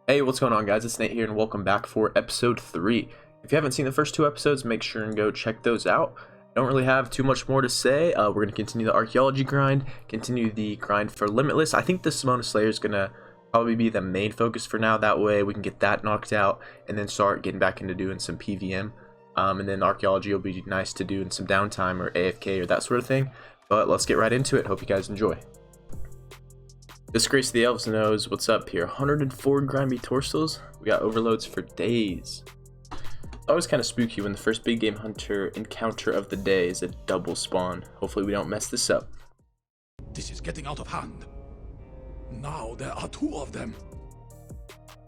Hey, what's going on, guys? It's Nate here, and welcome back for episode 3. If you haven't seen the first two episodes, make sure and go check those out. I don't really have too much more to say. We're going to continue the archaeology grind, continue the grind for Limitless. I think the Simona Slayer is going to probably be the main focus for now. That way we can get that knocked out and then start getting back into doing some PVM. And then archaeology will be nice to do in some downtime or AFK or that sort of thing. But let's get right into it. Hope you guys enjoy. Disgrace of the Elves knows what's up here. 104 grimy torsos. We got overloads for days. It's always kind of spooky when the first big game hunter encounter of the day is a double spawn. Hopefully we don't mess this up. This is getting out of hand. Now there are two of them.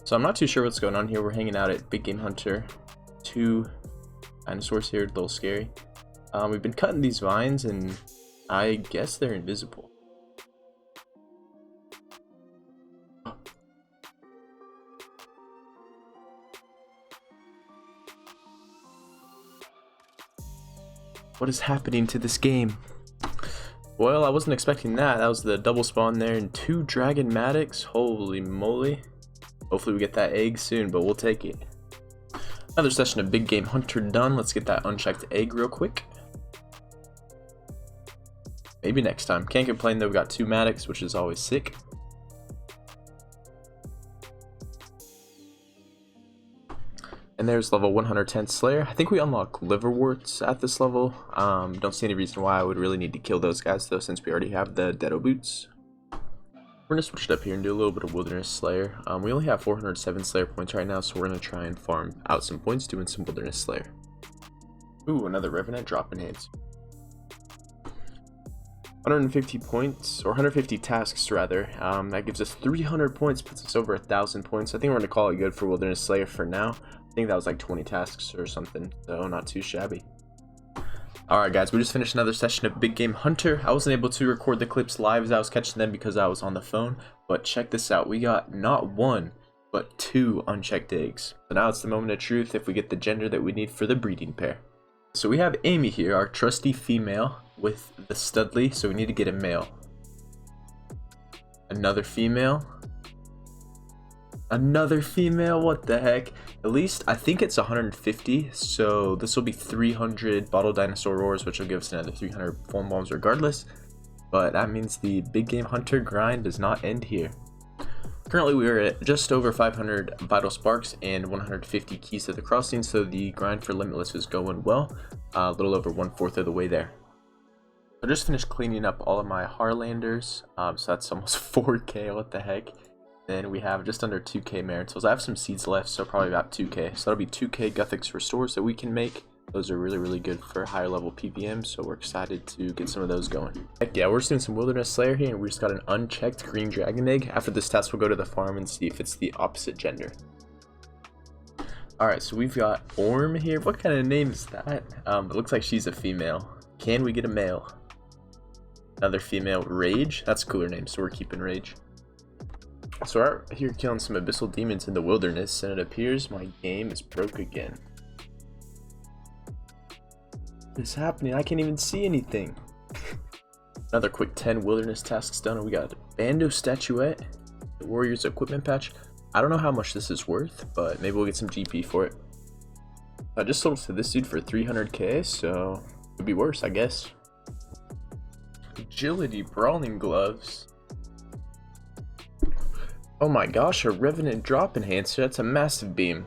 So I'm not too sure what's going on here. We're hanging out at Big Game Hunter. Two dinosaurs here, a little scary. We've been cutting these vines and I guess they're invisible. What is happening to this game? Well, I wasn't expecting that. That was the double spawn there and two dragon matics. Holy moly. Hopefully we get that egg soon, but we'll take it. Another session of Big Game Hunter done. Let's get that unchecked egg real quick. Maybe next time. Can't complain though, we got two matics, which is always sick. And there's level 110 Slayer. I think we unlock liverworts at this level. Don't see any reason why I would really need to kill those guys though, since we already have the Deado boots. We're gonna switch it up here and do a little bit of Wilderness Slayer. We only have 407 Slayer points right now, so we're gonna try and farm out some points doing some Wilderness Slayer. Ooh, another Revenant dropping hands. 150 points, or 150 tasks rather. That gives us 300 points, puts us over 1,000 points. I think we're gonna call it good for Wilderness Slayer for now. I think that was like 20 tasks or something, so not too shabby. Alright guys, we just finished another session of Big Game Hunter. I wasn't able to record the clips live as I was catching them because I was on the phone, but check this out. We got not one, but two unchecked eggs. So now it's the moment of truth if we get the gender that we need for the breeding pair. So we have Amy here, our trusty female, with the Studley, so we need to get a male. Another female. Another female, what the heck? At least I think it's 150, so this will be 300 bottle dinosaur roars, which will give us another 300 form bombs regardless. But that means the Big Game Hunter grind does not end here. Currently we are at just over 500 vital sparks and 150 keys to the crossing, so the grind for Limitless is going well. A little over 1/4 of the way there. I just finished cleaning up all of my Harlanders, so that's almost 4k, what the heck. Then we have just under 2k Maritiles. I have some seeds left, so probably about 2k. So that'll be 2k Guthix Restores that we can make. Those are really, really good for higher level PVM, so we're excited to get some of those going. Heck yeah, we're just doing some Wilderness Slayer here, and we just got an unchecked green dragon egg. After this test, we'll go to the farm and see if it's the opposite gender. Alright, so we've got Orm here. What kind of name is that? It looks like she's a female. Can we get a male? Another female. Rage? That's a cooler name, so we're keeping Rage. So we're out here killing some abyssal demons in the wilderness, and it appears my game is broke again. What is happening? I can't even see anything. Another quick 10 wilderness tasks done, and we got Bando Statuette, the Warriors Equipment Patch. I don't know how much this is worth, but maybe we'll get some GP for it. I just sold it to this dude for 300k, so it could be worse, I guess. Agility Brawling Gloves. Oh my gosh, a Revenant drop enhancer. That's a massive beam.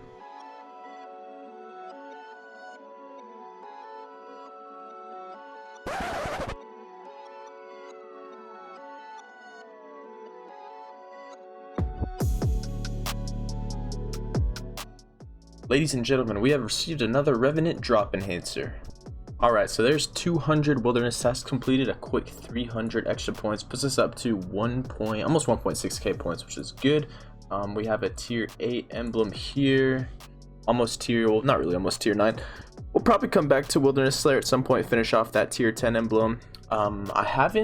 Ladies and gentlemen, we have received another Revenant drop enhancer. Alright, so there's 200 wilderness tasks completed, a quick 300 extra points, puts us up to almost 1.6k points, which is good. We have a tier 8 emblem here, almost tier, well not really, almost tier 9. We'll probably come back to Wilderness Slayer at some point, finish off that tier 10 emblem. I have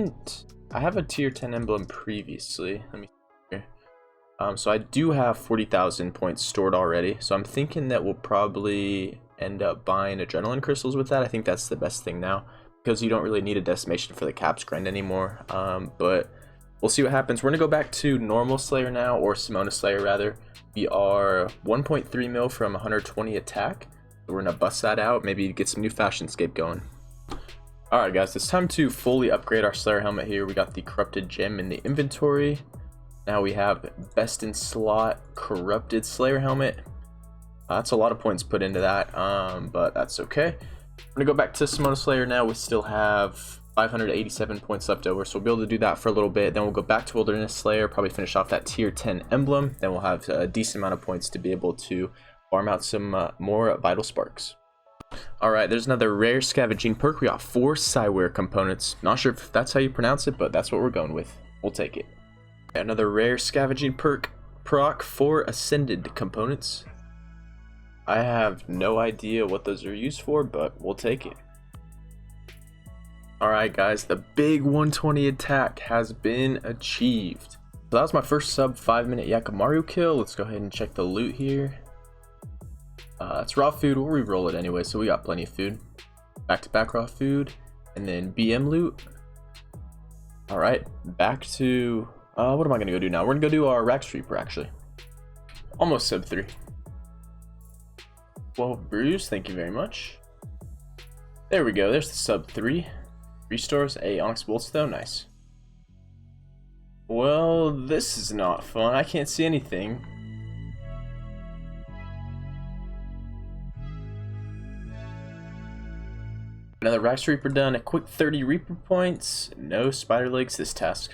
a tier 10 emblem previously, let me see here. So I do have 40,000 points stored already, so I'm thinking that we'll probably end up buying adrenaline crystals with that. I think that's the best thing now, because you don't really need a decimation for the caps grind anymore. But We'll see what happens. We're gonna go back to normal Slayer now, or Simona Slayer rather. We are 1.3 mil from 120 attack. We're gonna bust that out, maybe get some new fashion scape going. Alright guys, it's time to fully upgrade our Slayer helmet here. We got the corrupted gem in the inventory. Now we have best in slot corrupted Slayer helmet. That's a lot of points put into that, but that's okay. We're gonna go back to Simona Slayer now. We still have 587 points left over, so we'll be able to do that for a little bit. Then we'll go back to Wilderness Slayer, probably finish off that tier 10 emblem. Then we'll have a decent amount of points to be able to farm out some more vital sparks. Alright, there's another rare scavenging perk. We got 4 Psyware components. Not sure if that's how you pronounce it, but that's what we're going with. We'll take it. Another rare scavenging perk proc, 4 ascended components. I have no idea what those are used for, but we'll take it. Alright guys, the big 120 attack has been achieved. So that was my first sub 5-minute Yakamaru kill. Let's go ahead and check the loot here. It's raw food. We'll re-roll it anyway, so we got plenty of food. Back to back raw food, and then BM loot. Alright, back to what am I gonna go do now? We're gonna go do our Rax Reaper actually. Almost sub 3. Well, Bruce, thank you very much. There we go, there's the sub 3. Restores a Onyx Bolts though, nice. Well, this is not fun. I can't see anything. Another Rax Reaper done, a quick 30 Reaper points, no spider legs this task.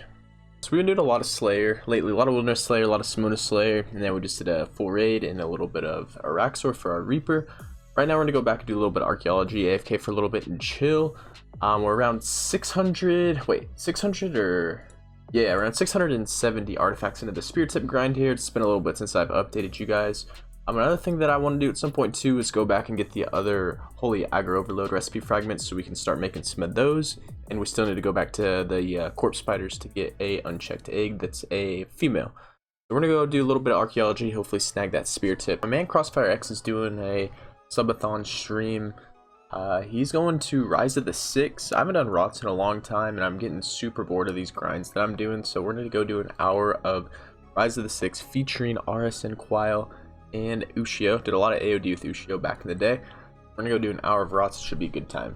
So we've been doing a lot of Slayer lately, a lot of Wilderness Slayer, a lot of Simona Slayer, and then we just did a full raid and a little bit of Araxor for our Reaper. Right now we're gonna go back and do a little bit of archaeology, AFK for a little bit and chill. We're around 600, around 670 artifacts into the Spirit Tip grind here. It's been a little bit since I've updated you guys. Another thing that I want to do at some point too is go back and get the other Holy Aggro Overload recipe fragments so we can start making some of those. And we still need to go back to the corpse spiders to get a unchecked egg that's a female. So we're gonna go do a little bit of archaeology, hopefully snag that spear tip. My man Crossfire X is doing a subathon stream. He's going to Rise of the 6. I haven't done rots in a long time and I'm getting super bored of these grinds that I'm doing, so we're gonna go do an hour of Rise of the 6 featuring RS and Quile and Ushio. Did a lot of AOD with Ushio back in the day. We're gonna go do an hour of rots. It should be a good time.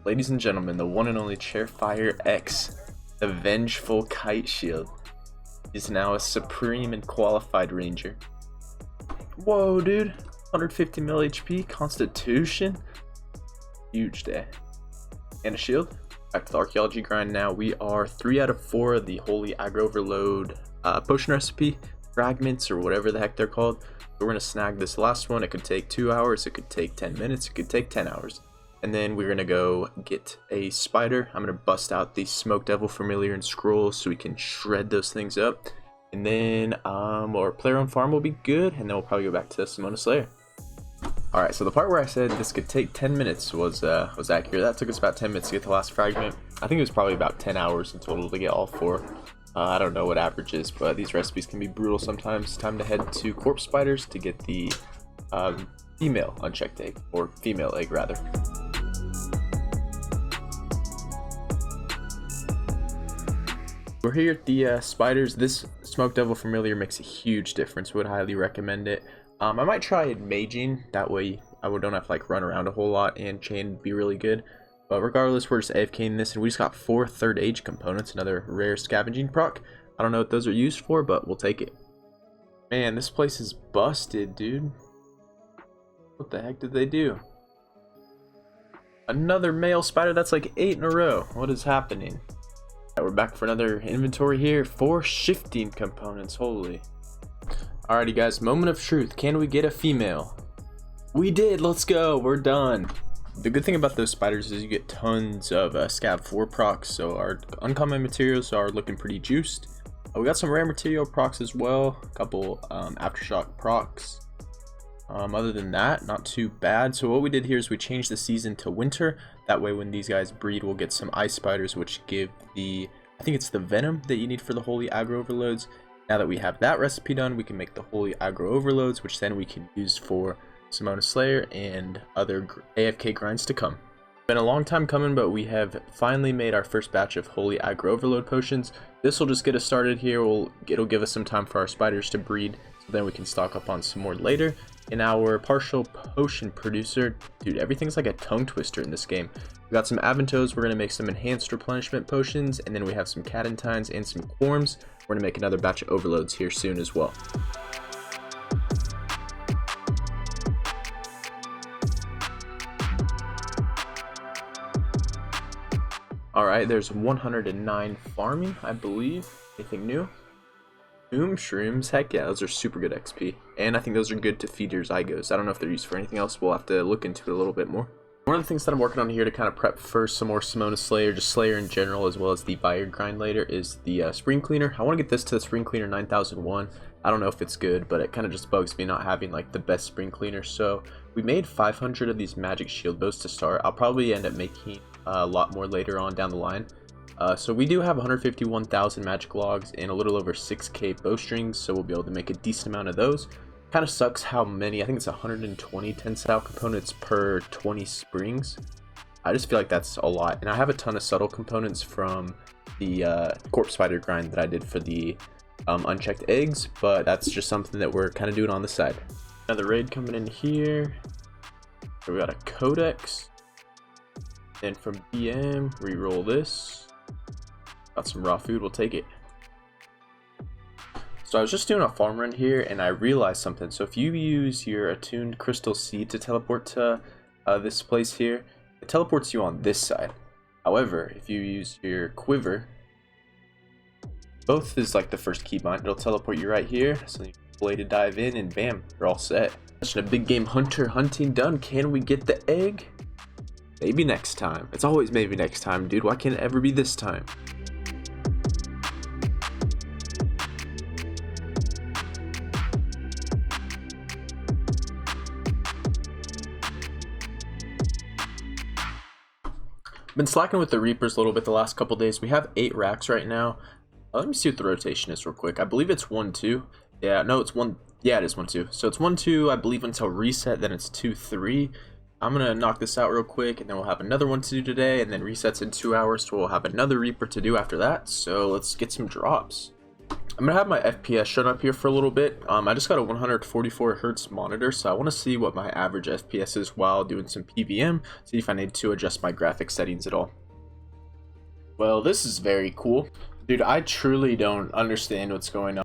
Ladies and gentlemen, the one and only Chairfire X, the vengeful kite shield, is now a supreme and qualified ranger. Whoa, dude, 150 mil HP, constitution, huge day, and a shield. Back to the archaeology grind now. We are 3 out of 4 of the Holy Aggro Overload potion recipe fragments, or whatever the heck they're called. We're gonna snag this last one. It could take 2 hours, it could take 10 minutes, it could take 10 hours. And then we're gonna go get a spider. I'm gonna bust out the Smoke Devil Familiar and Scrolls so we can shred those things up. And then our player on farm will be good, and then we'll probably go back to Simona Slayer. Alright, so the part where I said this could take 10 minutes was accurate. That took us about 10 minutes to get the last fragment. I think it was probably about 10 hours in total to get all 4. I don't know what average is, but these recipes can be brutal sometimes. Time to head to Corpse Spiders to get the female unchecked egg, or female egg rather. We're here at the spiders. This Smoke Devil Familiar makes a huge difference. Would highly recommend it. I might try maging, that way I don't have to like run around a whole lot, and chain would be really good. But regardless, we're just AFKing this, and we just got 4 third age components, another rare scavenging proc. I don't know what those are used for, but we'll take it. Man, this place is busted, dude. What the heck did they do? Another male spider, that's like 8 in a row. What is happening? Right, we're back for another inventory here. 4 shifting components, holy. Alrighty guys, moment of truth. Can we get a female? We did, let's go, we're done. The good thing about those spiders is you get tons of Scav 4 procs, so our uncommon materials are looking pretty juiced. We got some rare material procs as well, a couple Aftershock procs. Other than that, not too bad. So what we did here is we changed the season to winter. That way when these guys breed, we'll get some ice spiders, which give the, I think it's the venom that you need for the Holy Aggro Overloads. Now that we have that recipe done, we can make the Holy Aggro Overloads, which then we can use for Simona Slayer and other AFK grinds to come. Been a long time coming, but we have finally made our first batch of Holy Aggro Overload potions. This will just get us started here. It'll give us some time for our spiders to breed, so then we can stock up on some more later. In our partial potion producer, dude, everything's like a tongue twister in this game. We got some Aventos, we're gonna make some enhanced replenishment potions, and then we have some Cadentines and some Quarms. We're gonna make another batch of overloads here soon as well. Alright, there's 109 farming, I believe. Anything new? Shrooms, heck yeah, those are super good XP. And I think those are good to feed your Zygos. I don't know if they're used for anything else, we'll have to look into it a little bit more. One of the things that I'm working on here to kind of prep for some more Simona Slayer, just Slayer in general, as well as the Buyer Grind later, is the Spring Cleaner. I want to get this to the Spring Cleaner 9001. I don't know if it's good, but it kind of just bugs me not having like the best Spring Cleaner. So we made 500 of these magic shield bows to start. I'll probably end up making a lot more later on down the line. So we do have 151,000 magic logs and a little over 6k bowstrings, so we'll be able to make a decent amount of those. Kind of sucks how many, I think it's 120 tensile components per 20 springs. I just feel like that's a lot, and I have a ton of subtle components from the corpse spider grind that I did for the unchecked eggs, but that's just something that we're kind of doing on the side. Another raid coming in here. So we got a codex. Then from BM, re-roll this. Got some raw food, we'll take it. So I was just doing a farm run here and I realized something. So if you use your attuned crystal seed to teleport to this place here, it teleports you on this side. However, if you use your quiver, both is like the first keybind, it'll teleport you right here. So you bladed dive in and bam, you're all set. Such a big game hunter hunting done. Can we get the egg? Maybe next time. It's always maybe next time, dude. Why can't it ever be this time? Been slacking with the Reapers a little bit the last couple days. We have 8 racks right now. Let me see what the rotation is real quick. I believe it's 1-2. Yeah, no, it's 1. Yeah, it is 1-2. So it's 1-2, I believe, until reset. Then it's 2-3. I'm gonna knock this out real quick, and then we'll have another one to do today, and then resets in 2 hours, so we'll have another Reaper to do after that. So let's get some drops. I'm gonna have my FPS shown up here for a little bit. I just got a 144 hertz monitor, so I want to see what my average FPS is while doing some PVM, see if I need to adjust my graphics settings at all. Well, this is very cool. Dude, I truly don't understand what's going on.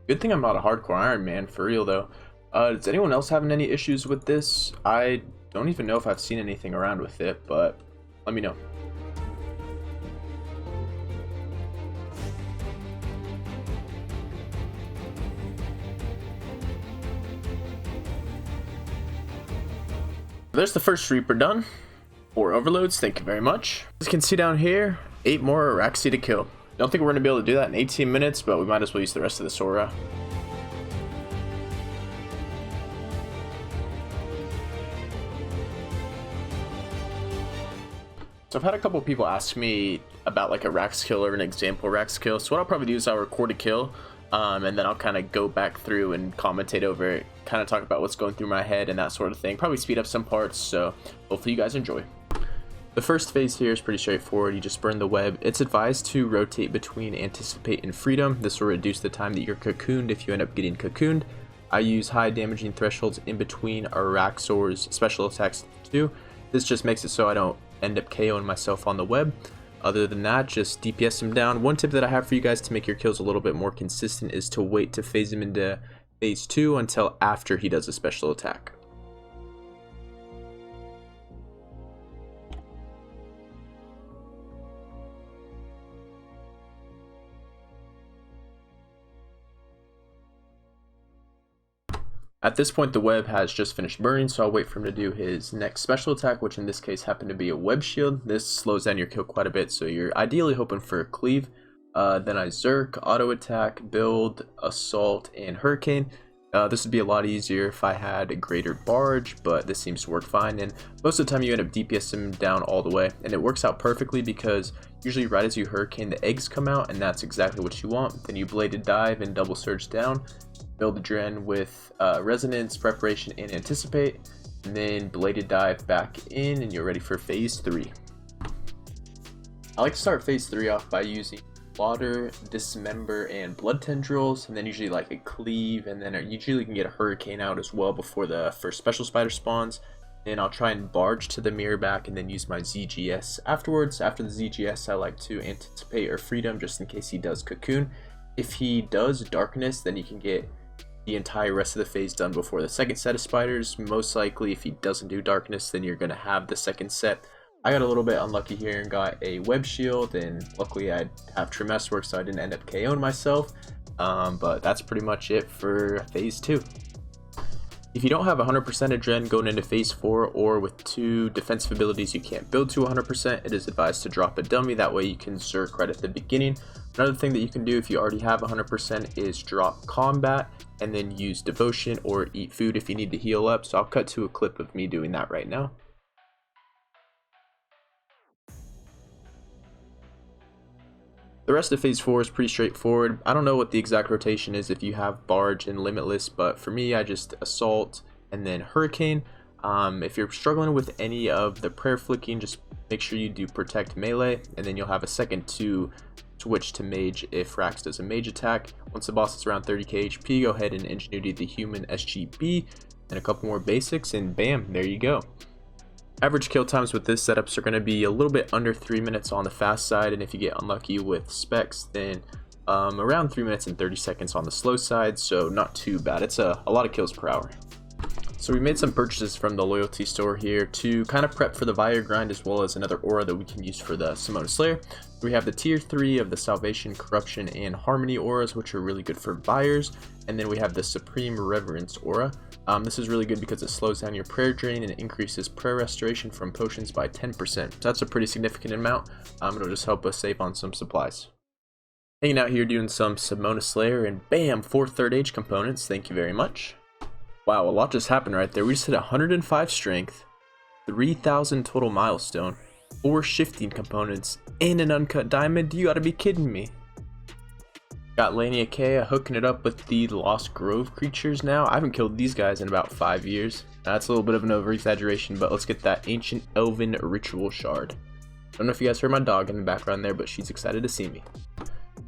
Good thing I'm not a hardcore Ironman, for real though. Is anyone else having any issues with this? I don't even know if I've seen anything around with it, but let me know. There's the first Reaper done. 4 overloads, thank you very much. As you can see down here, 8 more Araxi to kill. Don't think we're going to be able to do that in 18 minutes, but we might as well use the rest of the Sora. So I've had a couple people ask me about like a Rax kill or an example Rax kill. So what I'll probably do is I'll record a kill, and then I'll kind of go back through and commentate over it, kind of talk about what's going through my head and that sort of thing. Probably speed up some parts, so hopefully you guys enjoy. The first phase here is pretty straightforward. You just burn the web. It's advised to rotate between Anticipate and Freedom. This will reduce the time that you're cocooned if you end up getting cocooned. I use high damaging thresholds in between Araxor's special attacks too. This just makes it so I don't end up KOing myself on the web. Other than that, just DPS him down. One tip that I have for you guys to make your kills a little bit more consistent is to wait to phase him into phase 2 until after he does a special attack. At this point, the web has just finished burning, so I'll wait for him to do his next special attack, which in this case happened to be a web shield. This slows down your kill quite a bit, so you're ideally hoping for a cleave. Then I Zerk, auto attack, build, assault, and hurricane. This would be a lot easier if I had a greater barge, but this seems to work fine, and most of the time you end up DPS him down all the way, and it works out perfectly because usually right as you hurricane, the eggs come out, and that's exactly what you want. Then you bladed dive and double surge down, build a Dren with resonance, preparation, and anticipate, and then bladed dive back in, and you're ready for phase 3. I like to start phase 3 off by using Slaughter, Dismember, and Blood Tendrils, and then usually like a Cleave, and then usually can get a Hurricane out as well before the first special spider spawns. And I'll try and barge to the mirror back and then use my ZGS afterwards. After the ZGS, I like to anticipate or freedom just in case he does cocoon. If he does darkness, then you can get the entire rest of the phase done before the second set of spiders. Most likely, if he doesn't do darkness, then you're going to have the second set. I got a little bit unlucky here and got a web shield, and luckily I have True Masterwork, so I didn't end up KOing myself. But that's pretty much it for phase 2. If you don't have 100% Adren going into phase 4, or with 2 defensive abilities you can't build to 100%, it is advised to drop a dummy. That way you can Zerk right at the beginning. Another thing that you can do if you already have 100% is drop combat and then use devotion or eat food if you need to heal up. So I'll cut to a clip of me doing that right now. The rest of phase 4 is pretty straightforward. I don't know what the exact rotation is if you have Barge and Limitless, but for me I just Assault and then Hurricane. If you're struggling with any of the prayer flicking, just make sure you do Protect Melee, and then you'll have a second to switch to Mage if Rax does a Mage attack. Once the boss is around 30k HP, go ahead and Ingenuity the Human SGB, and a couple more basics, and bam, there you go. Average kill times with this setups are going to be a little bit under 3 minutes on the fast side, and if you get unlucky with specs, then around 3 minutes and 30 seconds on the slow side, so not too bad. It's a lot of kills per hour. So we made some purchases from the loyalty store here to kind of prep for the Vire grind, as well as another aura that we can use for the Simona Slayer. We have the tier 3 of the Salvation, Corruption, and Harmony auras, which are really good for Vires, and then we have the Supreme Reverence aura. This is really good because it slows down your prayer drain and increases prayer restoration from potions by 10%. So that's a pretty significant amount. It'll just help us save on some supplies. Hanging out here doing some Simona Slayer, and bam, 4 3rd age components. Thank you very much. Wow, a lot just happened right there. We just hit 105 strength, 3,000 total milestone, 4 shifting components, and an uncut diamond. You gotta be kidding me. Got Lania Kea hooking it up with the Lost Grove creatures now. I haven't killed these guys in about 5 years. That's a little bit of an over-exaggeration, but let's get that Ancient Elven Ritual Shard. I don't know if you guys heard my dog in the background there, but she's excited to see me.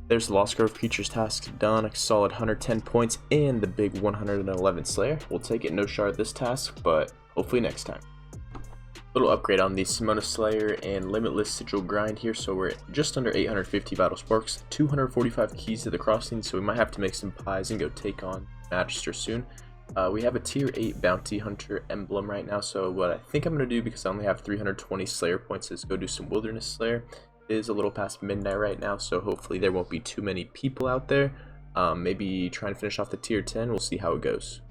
There's the Lost Grove creatures task done, a solid 110 points, and the big 111 Slayer. We'll take it, no shard this task, but hopefully next time. Little upgrade on the Simona Slayer and Limitless Sigil grind here, so we're just under 850 battle sparks, 245 keys to the crossing, so we might have to make some pies and go take on Magister soon. We have a tier 8 Bounty Hunter emblem right now, so what I think I'm going to do, because I only have 320 Slayer points, is go do some Wilderness Slayer. It is a little past midnight right now, so hopefully there won't be too many people out there. Maybe try and finish off the tier 10, we'll see how it goes.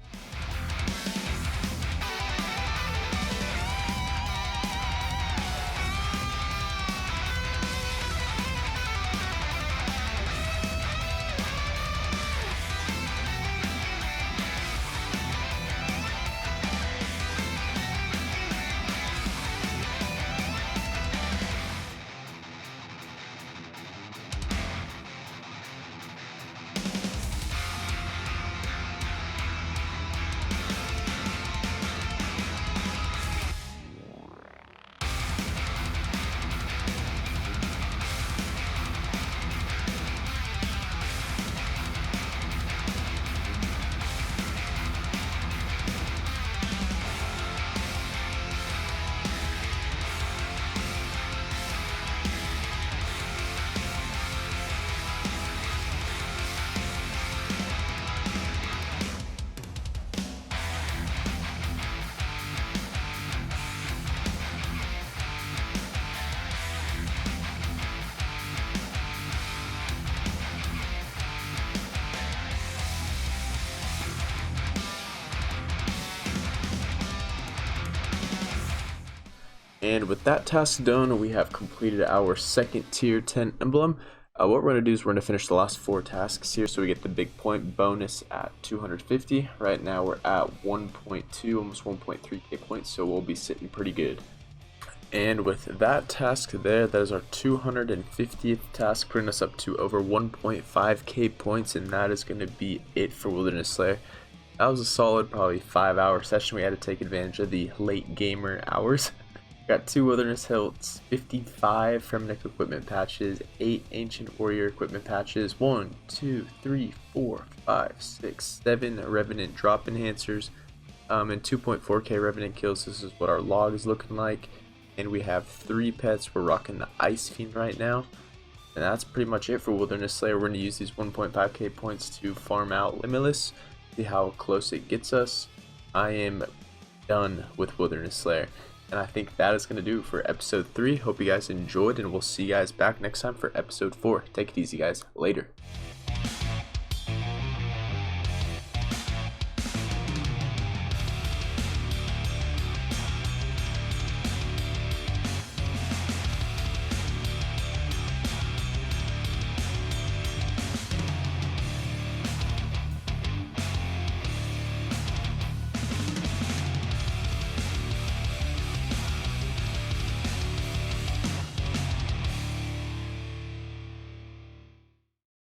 And with that task done, we have completed our second tier 10 emblem. What we're going to do is we're going to finish the last 4 tasks here, so we get the big point bonus at 250. Right now we're at 1.2, almost 1.3k points, so we'll be sitting pretty good. And with that task there, that is our 250th task, putting us up to over 1.5k points, and that is going to be it for Wilderness Slayer. That was a solid, probably 5-hour session. We had to take advantage of the late gamer hours. Got 2 Wilderness Hilts, 55 Fremenic equipment patches, 8 Ancient Warrior equipment patches, 1, 2, 3, 4, 5, 6, 7 Revenant drop enhancers, and 2.4k Revenant kills. This is what our log is looking like. And we have 3 pets. We're rocking the Ice Fiend right now. And that's pretty much it for Wilderness Slayer. We're going to use these 1.5k points to farm out Limitless, see how close it gets us. I am done with Wilderness Slayer. And I think that is going to do it for episode 3. Hope you guys enjoyed, and we'll see you guys back next time for episode 4. Take it easy, guys. Later.